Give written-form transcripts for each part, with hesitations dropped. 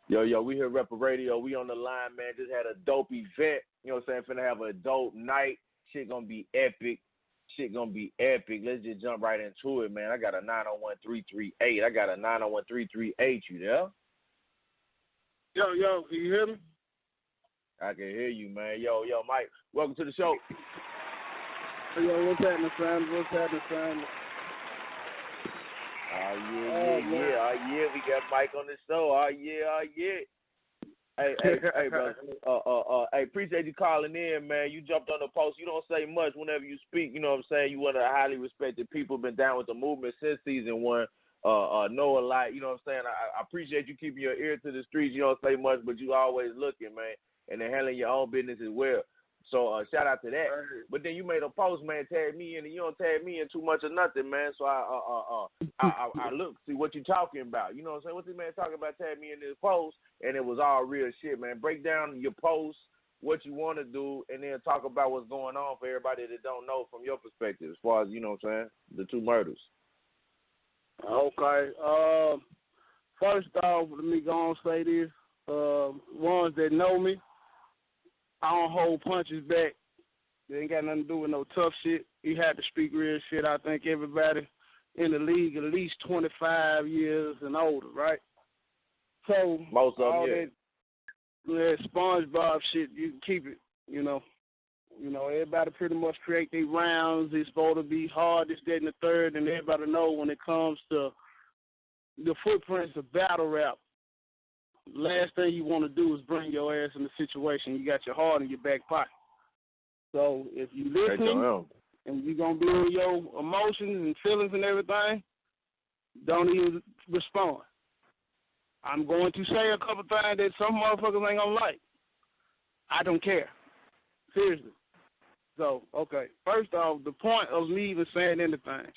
Yo, we here Rapper Radio. We on the line, man. Just had a dope event. You know what I'm saying? Finna have a dope night. Shit gonna be epic. Let's just jump right into it, man. I got a 901-338. I got a 901-338. You there? Yo, can you hear me? I can hear you, man. Yo, Mike. Welcome to the show. Yo, what's happening, fam? Yeah. We got Mike on the show. Yeah. Hey, bro. Hey, appreciate you calling in, man. You jumped on the post. You don't say much whenever you speak. You know what I'm saying? You one of the highly respected people. Been down with the movement since season 1. Know a lot. You know what I'm saying? I appreciate you keeping your ear to the streets. You don't say much, but you always looking, man, and then handling your own business as well. So shout out to that. But then you made a post, man, tag me in, and you don't tag me in too much of nothing, man. So I look, see what you talking about. You know what I'm saying? What this man talking about? Tag me in this post, and it was all real shit, man. Break down your post, what you want to do, and then talk about what's going on for everybody that don't know from your perspective, as far as, you know what I'm saying, the 2 murders. Okay. First off, let me go and say this. Ones that know me, I don't hold punches back. They ain't got nothing to do with no tough shit. You had to speak real shit. I think everybody in the league at least 25 years and older, right? So most of them, that SpongeBob shit, you can keep it, you know. Everybody pretty much create their rounds. It's supposed to be hard, this, that, and the third, and everybody know when it comes to the footprints of battle rap, last thing you want to do is bring your ass in the situation. You got your heart in your back pocket. So if you listening and you're going to be in your emotions and feelings and everything, don't even respond. I'm going to say a couple things that some motherfuckers ain't going to like. I don't care. Seriously. So, okay. First off, the point of me even saying anything,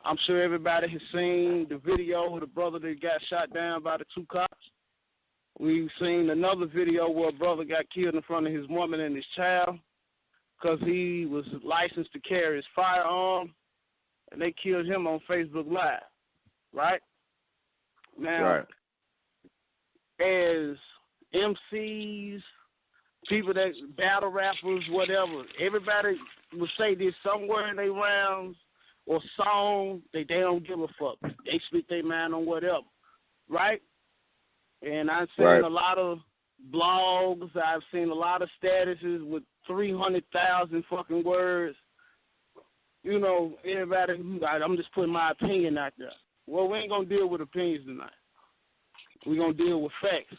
I'm sure everybody has seen the video of the brother that got shot down by the 2 cops. We've seen another video where a brother got killed in front of his woman and his child because he was licensed to carry his firearm, and they killed him on Facebook Live, right? Now, as MCs, people that battle rappers, whatever, everybody will say this somewhere in their rounds or song that they don't give a fuck. They speak their mind on whatever, right? And I've seen a lot of blogs. I've seen a lot of statuses with 300,000 fucking words. You know, everybody, I'm just putting my opinion out there. Well, we ain't going to deal with opinions tonight. We're going to deal with facts.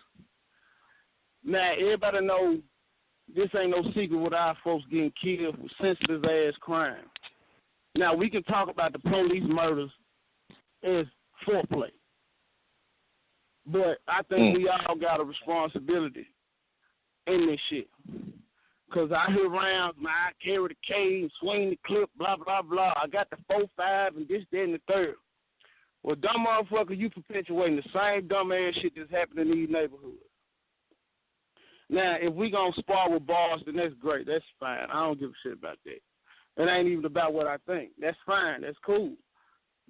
Now, everybody know this ain't no secret with our folks getting killed for sensitive-ass crime. Now, we can talk about the police murders as foreplay. But I think we all got a responsibility in this shit. Because I hear rounds, man, I carry the K and swing the clip, blah, blah, blah. I got the 4-5 and this, that, and the third. Well, dumb motherfucker, you perpetuating the same dumb-ass shit that's happening in these neighborhoods. Now, if we going to spar with bars, then that's great. That's fine. I don't give a shit about that. It ain't even about what I think. That's fine. That's cool.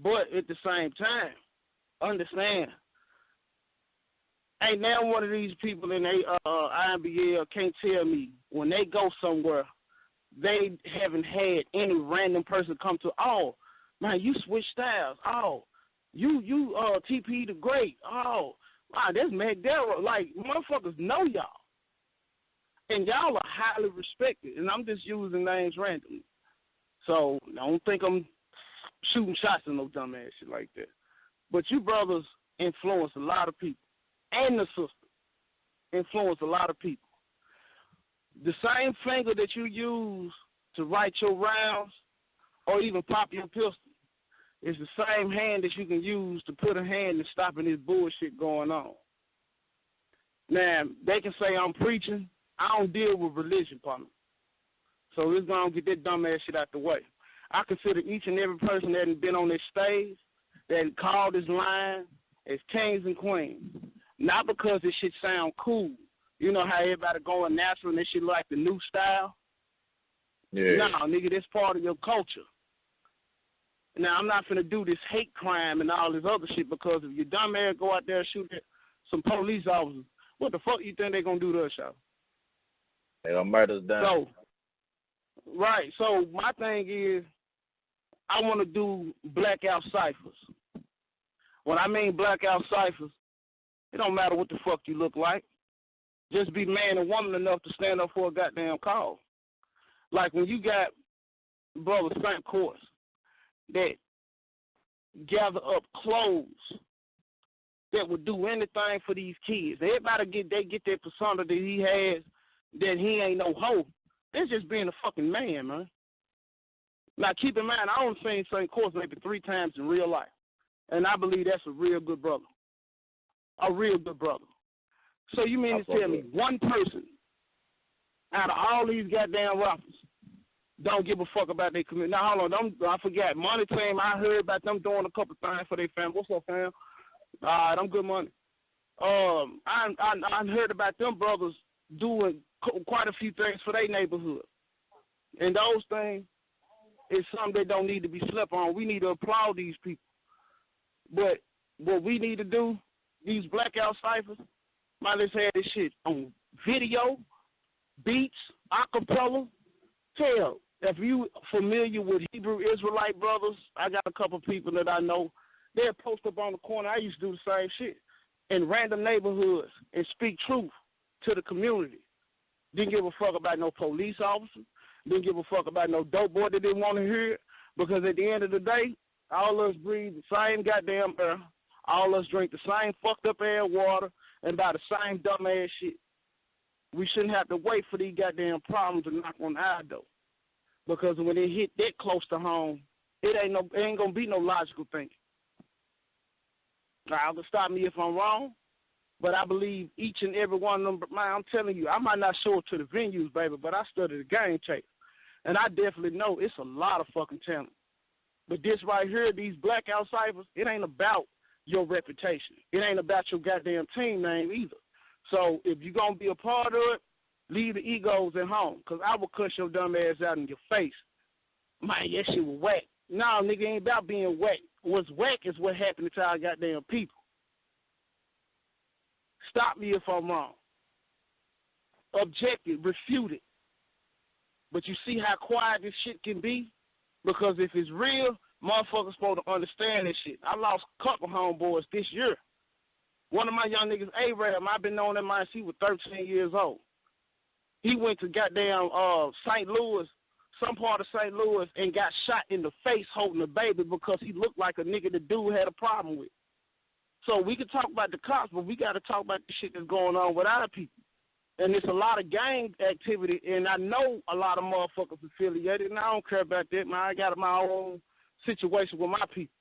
But at the same time, understand, ain't now one of these people in INBL can't tell me when they go somewhere, they haven't had any random person come to, oh, man, you switch styles. Oh, you TP the Great. Oh, wow, that's Magdalena. Like, motherfuckers know y'all. And y'all are highly respected. And I'm just using names randomly. So don't think I'm shooting shots at no dumb ass shit like that. But you brothers influence a lot of people. And the sister influence a lot of people. The same finger that you use to write your rounds or even pop your pistol is the same hand that you can use to put a hand in stopping this bullshit going on. Now, they can say I'm preaching. I don't deal with religion, partner. So let's go and get that dumb ass shit out the way. I consider each and every person that has been on this stage, that called this line, as kings and queens. Not because this shit sound cool. You know how everybody going natural and this shit like the new style? Yeah. No, nigga, that's part of your culture. Now, I'm not finna do this hate crime and all this other shit because if your dumb ass go out there and shoot some police officers, what the fuck you think they gonna do to us, y'all? They gonna murder us down. So, right. So my thing is, I want to do blackout ciphers. When I mean blackout ciphers, it don't matter what the fuck you look like. Just be man and woman enough to stand up for a goddamn cause. Like when you got Brother St. Course that gather up clothes that would do anything for these kids. Everybody get that persona that he has, that he ain't no hoe. That's just being a fucking man. Now keep in mind, I only seen St. Course maybe 3 times in real life. And I believe that's a real good brother. A real good brother. So you mean to tell me one person out of all these goddamn rappers don't give a fuck about their community? Now, hold on. I forgot. Money Team, I heard about them doing a couple things for their family. What's up, fam? All right, I'm good money. I heard about them brothers doing quite a few things for their neighborhood. And those things is something that don't need to be slept on. We need to applaud these people. But what we need to do, these blackout ciphers, let's have this shit on video, beats, acapella. Hell, if you familiar with Hebrew Israelite brothers, I got a couple people that I know. They'll post up on the corner. I used to do the same shit in random neighborhoods and speak truth to the community. Didn't give a fuck about no police officer. Didn't give a fuck about no dope boy that didn't want to hear it. Because at the end of the day, all us breathe the same goddamn air. All us drink the same fucked up air, water, and buy the same dumb ass shit. We shouldn't have to wait for these goddamn problems to knock on our door. Because when they hit that close to home, it ain't gonna be no logical thinking. Now, can stop me if I'm wrong, but I believe each and every one of them. Man, I'm telling you, I might not show up to the venues, baby, but I study the game tape, and I definitely know it's a lot of fucking talent. But this right here, these blackout ciphers, it ain't about your reputation. It ain't about your goddamn team name either. So if you're going to be a part of it, leave the egos at home, because I will cuss your dumb ass out in your face. Man, that shit was whack. No, nigga, ain't about being whack. What's whack is what happened to our goddamn people. Stop me if I'm wrong. Object it, refute it. But you see how quiet this shit can be? Because if it's real, motherfuckers supposed to understand this shit. I lost a couple homeboys this year. One of my young niggas, A-Ram, I've been knowing him since he was 13 years old. He went to goddamn St. Louis, some part of St. Louis, and got shot in the face holding a baby because he looked like a nigga the dude had a problem with. So we can talk about the cops, but we got to talk about the shit that's going on with our people. And it's a lot of gang activity, and I know a lot of motherfuckers affiliated, and I don't care about that, man. I got my own situation with my people.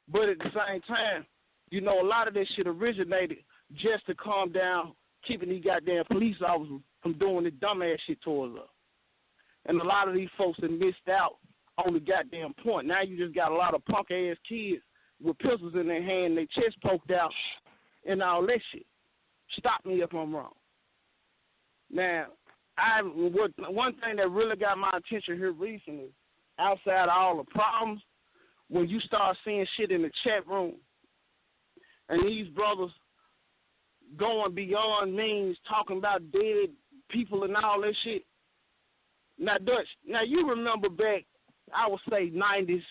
But at the same time, you know, a lot of that shit originated just to calm down, keeping these goddamn police officers from doing this dumbass shit towards us. And a lot of these folks have missed out on the goddamn point. Now you just got a lot of punk-ass kids with pistols in their hand, their chest poked out, and all that shit. Stop me if I'm wrong. Now, one thing that really got my attention here recently, outside of all the problems, when you start seeing shit in the chat room, and these brothers going beyond means, talking about dead people and all that shit. Now, Dutch, you remember back, I would say 90s.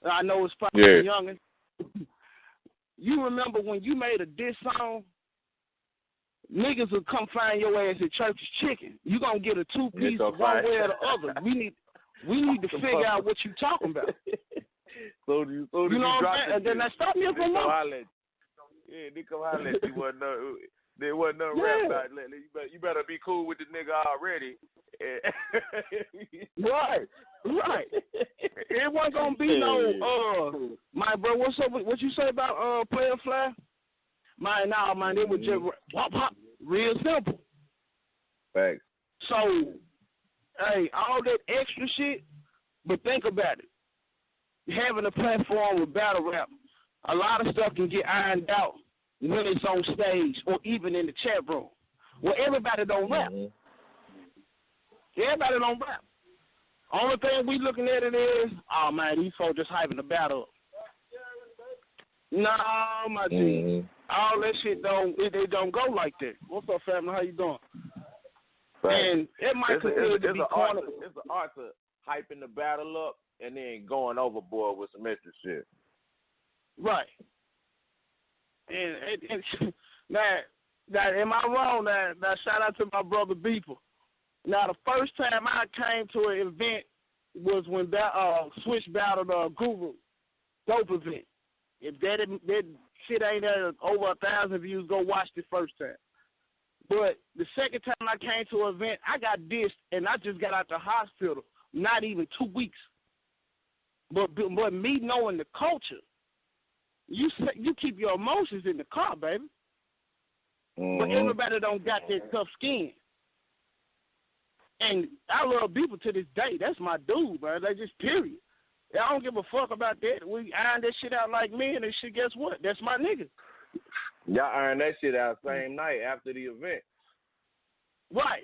I know it's probably youngin'. You remember when you made a diss song? Niggas will come find your ass at Church's Chicken. You gonna get a 2-piece one way or the other. We need to figure out what you talking about. So you know what I'm saying? Then stop me if I'm wrong. Yeah, they come holler at you. There wasn't no rap about it. You better be cool with the nigga already. Right. It wasn't gonna be no my bro. What's up? What you say about Player Fly? Man, it was just wop, real simple. Thanks. So, hey, all that extra shit, but think about it. Having a platform with battle rap, a lot of stuff can get ironed out when it's on stage or even in the chat room. Well, everybody don't rap. Everybody don't rap. Only thing we looking at it is, oh man, these folks just hyping the battle up. No, my G. All that shit don't go like that. What's up, family? How you doing? And it might continue to be cornered. It's an art to hyping the battle up and then going overboard with some extra shit. Right. And now, am I wrong? Now, shout out to my brother Beeper. Now, the first time I came to an event was when Switch battled Guru. Dope event. If that shit ain't at over 1,000 views, go watch the first time. But the second time I came to an event, I got dissed, and I just got out the hospital, not even 2 weeks. But me knowing the culture, you keep your emotions in the car, baby. But everybody don't got that tough skin. And I love people to this day. That's my dude, bro. They just period. I don't give a fuck about that. We iron that shit out like men, and shit, guess what? That's my nigga. Y'all iron that shit out same night after the event. Right.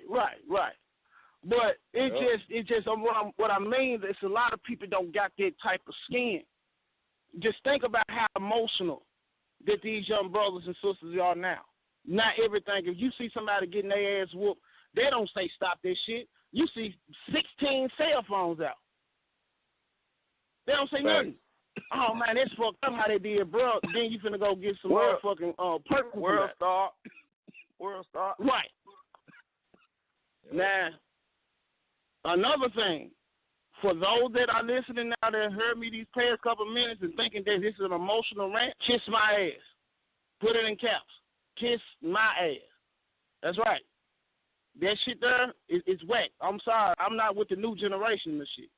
But it just what I mean is a lot of people don't got that type of skin. Just think about how emotional that these young brothers and sisters are now. Not everything. If you see somebody getting their ass whooped, they don't say stop that shit. You see 16 cell phones out. They don't say nothing. Oh, man, that's fucked up how they did, bro. Then you finna go get some motherfucking purple. World Star. Right. Now, another thing, for those that are listening now that heard me these past couple minutes and thinking that this is an emotional rant, kiss my ass. Put it in caps. Kiss my ass. That's right. That shit there is whack. I'm sorry. I'm not with the new generation of shit.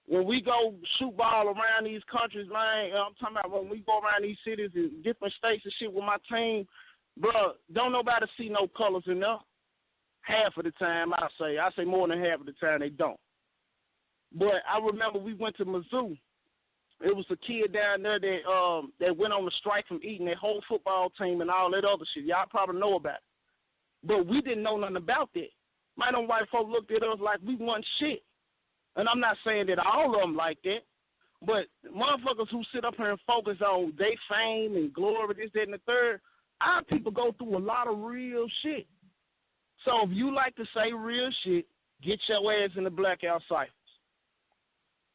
When we go shoot ball around these countries, man, I'm talking about when we go around these cities and different states and shit with my team, bro, don't nobody see no colors in there. Half of the time, I say more than half of the time they don't. But I remember we went to Mizzou. It was a kid down there that went on the strike from eating that whole football team and all that other shit. Y'all probably know about it. But we didn't know nothing about that. Man, them white folk looked at us like we wasn't shit. And I'm not saying that all of them like that, but motherfuckers who sit up here and focus on their fame and glory, this, that, and the third, our people go through a lot of real shit. So if you like to say real shit, get your ass in the Blackout Cyphers.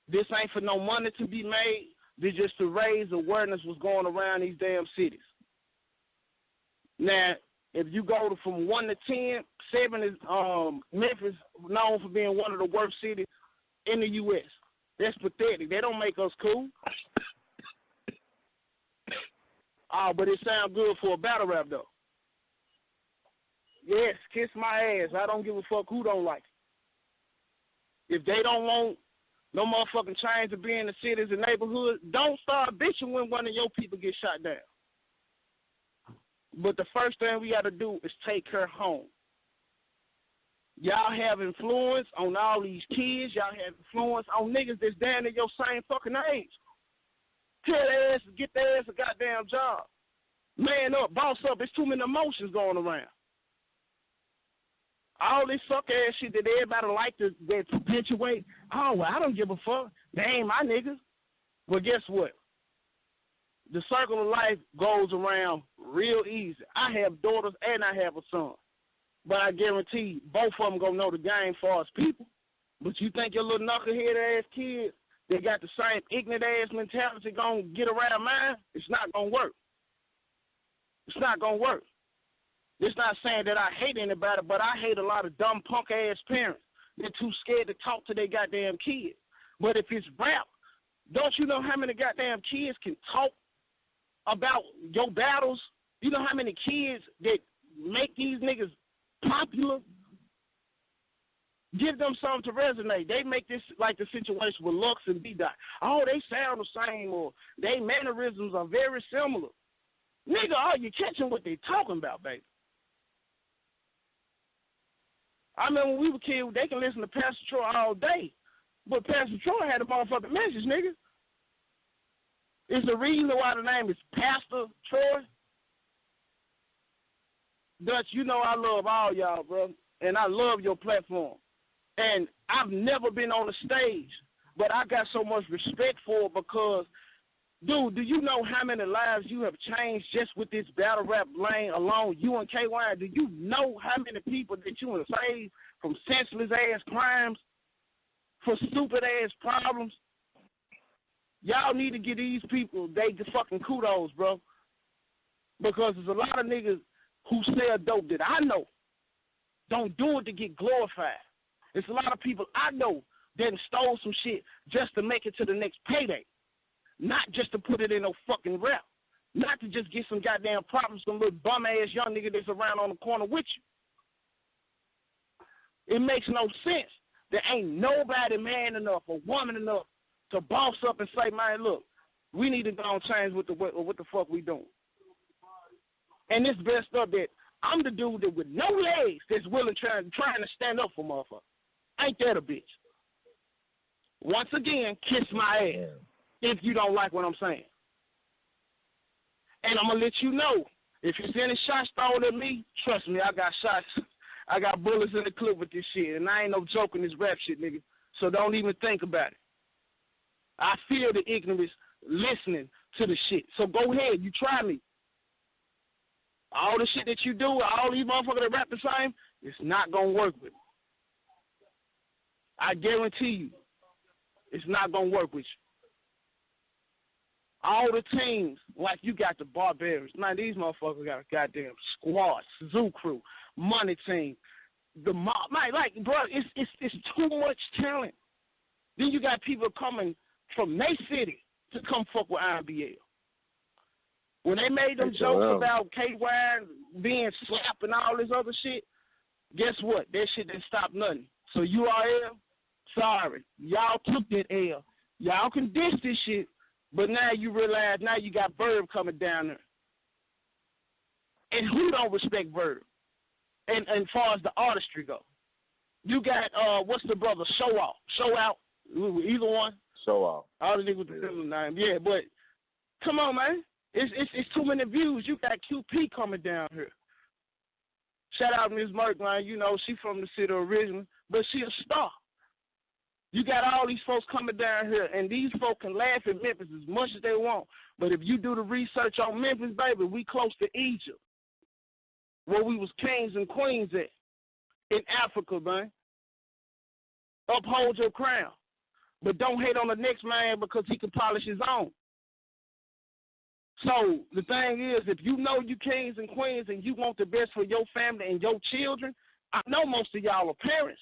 This ain't for no money to be made. This just to raise awareness what's going around these damn cities. Now, if you go from 1 to 10, 7 is Memphis, known for being one of the worst cities in the U.S. That's pathetic. They don't make us cool. But it sounds good for a battle rap, though. Yes, kiss my ass. I don't give a fuck who don't like it. If they don't want no motherfucking change to be in the cities and neighborhoods, don't start bitching when one of your people get shot down. But the first thing we got to do is take her home. Y'all have influence on all these kids. Y'all have influence on niggas that's down in your same fucking age. Tell their ass to get their ass a goddamn job. Man up, boss up. There's too many emotions going around. All this suck ass shit that everybody like to perpetuate. Oh, well, I don't give a fuck. They ain't my niggas. Well, guess what? The circle of life goes around real easy. I have daughters and I have a son. But I guarantee both of them gonna know the game for us people. But you think your little knucklehead ass kids, they got the same ignorant ass mentality gonna get around mine? It's not gonna work. It's not gonna work. It's not saying that I hate anybody, but I hate a lot of dumb punk ass parents. They're too scared to talk to their goddamn kids. But if it's rap, don't you know how many goddamn kids can talk about your battles? You know how many kids that make these niggas popular? Give them something to resonate. They make this like the situation with Lux and B-Dot. Oh, they sound the same, or their mannerisms are very similar. Nigga, are you catching what they talking about, baby? I remember when we were kids, they can listen to Pastor Troy all day, but Pastor Troy had a motherfucking message, nigga. It's the reason why the name is Pastor Troy. Dutch, you know I love all y'all, bro, and I love your platform. And I've never been on a stage, but I got so much respect for it because Dude, do you know how many lives you have changed just with this battle rap lane alone? You and KY, do you know how many people that you have saved from senseless-ass crimes, for stupid-ass problems? Y'all need to give these people they fucking kudos, bro. Because there's a lot of niggas who sell dope that I know don't do it to get glorified. It's a lot of people I know that stole some shit just to make it to the next payday. Not just to put it in no fucking rap. Not to just get some goddamn problems from little bum-ass young nigga that's around on the corner with you. It makes no sense. There ain't nobody man enough or woman enough to boss up and say, man, look, we need to go and change what the fuck we doing. And it's best up that I'm the dude that with no legs that's willing trying to stand up for motherfuckers. Ain't that a bitch? Once again, kiss my ass if you don't like what I'm saying. And I'm going to let you know, if you see any shots thrown at me, trust me, I got shots. I got bullets in the clip with this shit, and I ain't no joking this rap shit, nigga. So don't even think about it. I feel the ignorance listening to the shit. So go ahead, you try me. All the shit that you do, all these motherfuckers that rap the same, it's not going to work with me. I guarantee you, it's not going to work with you. All the teams, like you got the Barbarians. Man, these motherfuckers got a goddamn squad, Zoo Crew, Money Team. The mob, man, like, bro, it's too much talent. Then you got people coming from their city to come fuck with IBL. When they made them jokes about KY being slapped and all this other shit, guess what? That shit didn't stop nothing. So URL, sorry. Y'all took that L. Y'all can diss this shit, but now you realize now you got Verb coming down there. And who don't respect Verb? And far as the artistry go. You got, what's the brother? Show Out. Either one. Show Out. All the niggas with the middle name. Yeah, but come on, man. It's too many views. You got QP coming down here. Shout out Ms. Merck, man. You know, she from the city originally, but she a star. You got all these folks coming down here, and these folks can laugh at Memphis as much as they want. But if you do the research on Memphis, baby, we close to Egypt, where we was kings and queens at, in Africa, man. Uphold your crown. But don't hate on the next man because he can polish his own. So the thing is, if you know you kings and queens and you want the best for your family and your children, I know most of y'all are parents.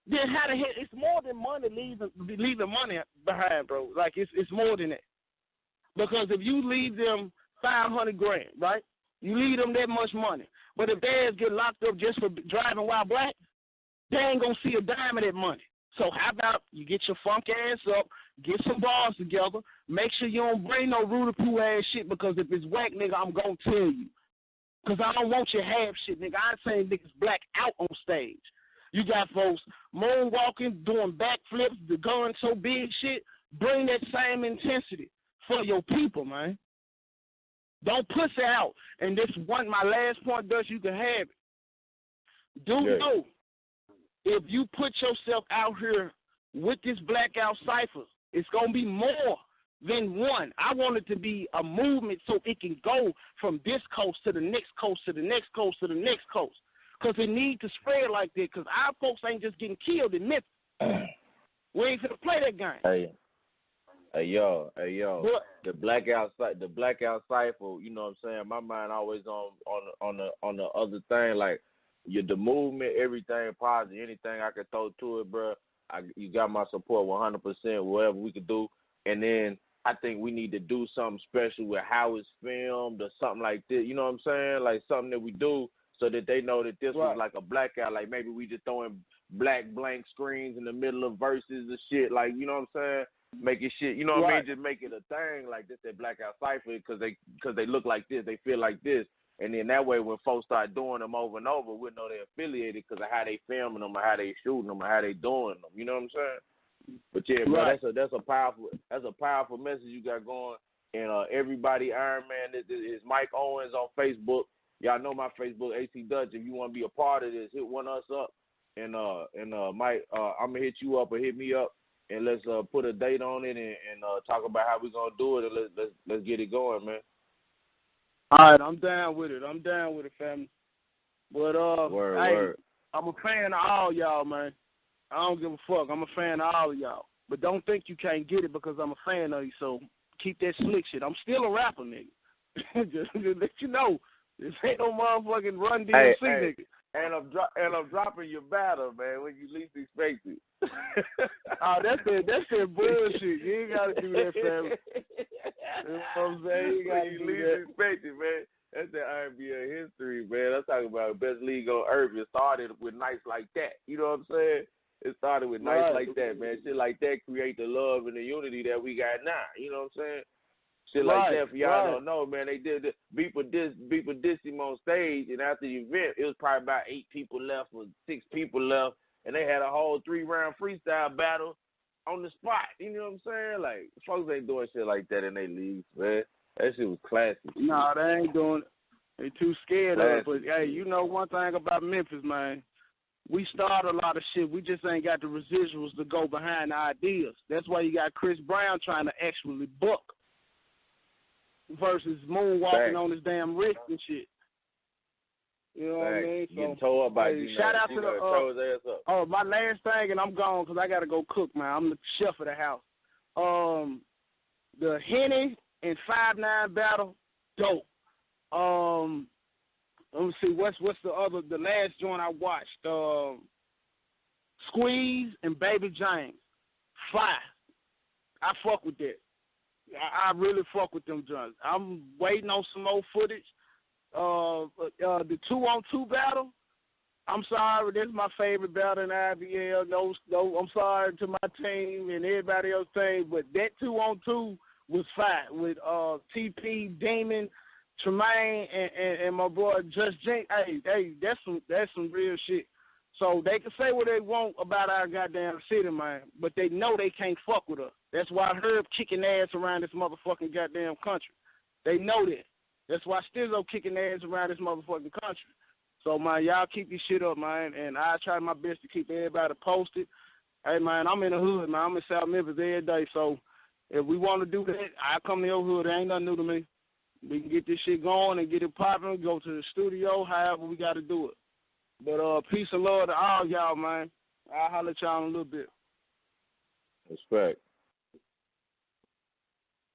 Then how the hell? It's more than money leaving money behind, bro. Like it's more than that. Because if you leave them $500,000, right? You leave them that much money. But if dads get locked up just for driving while black, they ain't gonna see a dime of that money. So how about you get your funk ass up, get some bars together, make sure you don't bring no Rudy Poo ass shit, because if it's whack, nigga, I'm gonna tell you. Because I don't want your half shit, nigga. I ain't saying niggas black out on stage. You got folks moonwalking, doing backflips, the gun so big shit. Bring that same intensity for your people, man. Don't push it out. And this one, my last point, Dutch, you can have it. Know if you put yourself out here with this Blackout Cyphers, it's going to be more than one. I want it to be a movement so it can go from this coast to the next coast to the next coast to the next coast. Because it need to spread like that, because our folks ain't just getting killed in Memphis. We ain't finna play that game. Hey yo, what? the blackout cypher. You know what I'm saying? My mind always on the other thing, like the movement, everything positive, anything I can throw to it, bro. You got my support 100%. Whatever we could do, and then I think we need to do something special with how it's filmed or something like this. You know what I'm saying? Like something that we do so that they know that this was like a blackout. Like maybe we just throwing black blank screens in the middle of verses and shit. Like, you know what I'm saying? Make it shit. You know what I mean? Just make it a thing like this. That Blackout Cypher because they look like this. They feel like this. And then that way when folks start doing them over and over, we'll know they're affiliated because of how they filming them or how they shooting them or how they doing them. You know what I'm saying? But yeah, bro, that's a powerful message you got going. And everybody, Iron Man, is Mike Owens on Facebook. Y'all know my Facebook, AC Dutch. If you want to be a part of this, hit one us up. And Mike, I'm gonna hit you up or hit me up. and let's put a date on it and talk about how we're gonna do it, and let's get it going, man. All right, I'm down with it. Family. But word. I'm a fan of all y'all, man. I don't give a fuck. I'm a fan of all of y'all. But don't think you can't get it because I'm a fan of you. So keep that slick shit. I'm still a rapper, nigga. just let you know, this ain't no motherfucking Run DMC, nigga. And I'm dropping your battle, man, when you least expect it. Oh, that's that bullshit. You ain't gotta do that, fam. You know what I'm saying? You gotta do least that. expect it, man. That's the NBA history, man. I'm talking about the best league on earth. It started with nights like that. You know what I'm saying? It started with nights like that, man. Shit like that create the love and the unity that we got now. You know what I'm saying? Shit like that, for y'all don't know, man. They did the Beeper dissed him on stage, and after the event, it was probably about 8 people left or 6 people left, and they had a whole 3-round freestyle battle on the spot. You know what I'm saying? Like, folks ain't doing shit like that in their leagues, man. That shit was classic. No, they ain't doing it. They too scared of it. But, hey, you know one thing about Memphis, man. We start a lot of shit. We just ain't got the residuals to go behind the ideas. That's why you got Chris Brown trying to actually book versus moonwalking on his damn wrist and shit. You know what I mean? So, getting towed up by shout out to the my last thing, and I'm gone because I got to go cook, man. I'm the chef of the house. The Henny and 5'9" battle, dope. Let me see, what's the last joint I watched? Squeeze and Baby James. Fire. I fuck with that. I really fuck with them joints. I'm waiting on some more footage. The 2-on-2 battle, I'm sorry, that's my favorite battle in IBL. No, I'm sorry to my team and everybody else's team, but that 2-on-2 was fire with TP, Damon, Tremaine, and my boy Just Jink. Hey, that's some real shit. So they can say what they want about our goddamn city, man, but they know they can't fuck with us. That's why Herb kicking ass around this motherfucking goddamn country. They know that. That's why Stizzo kicking ass around this motherfucking country. So, man, y'all keep this shit up, man, and I try my best to keep everybody posted. Hey, man, I'm in the hood, man. I'm in South Memphis every day, so if we want to do that, I come to your hood. It ain't nothing new to me. We can get this shit going and get it popping, go to the studio, however we got to do it. But peace and love to all y'all, man. I'll holler at y'all in a little bit. Respect.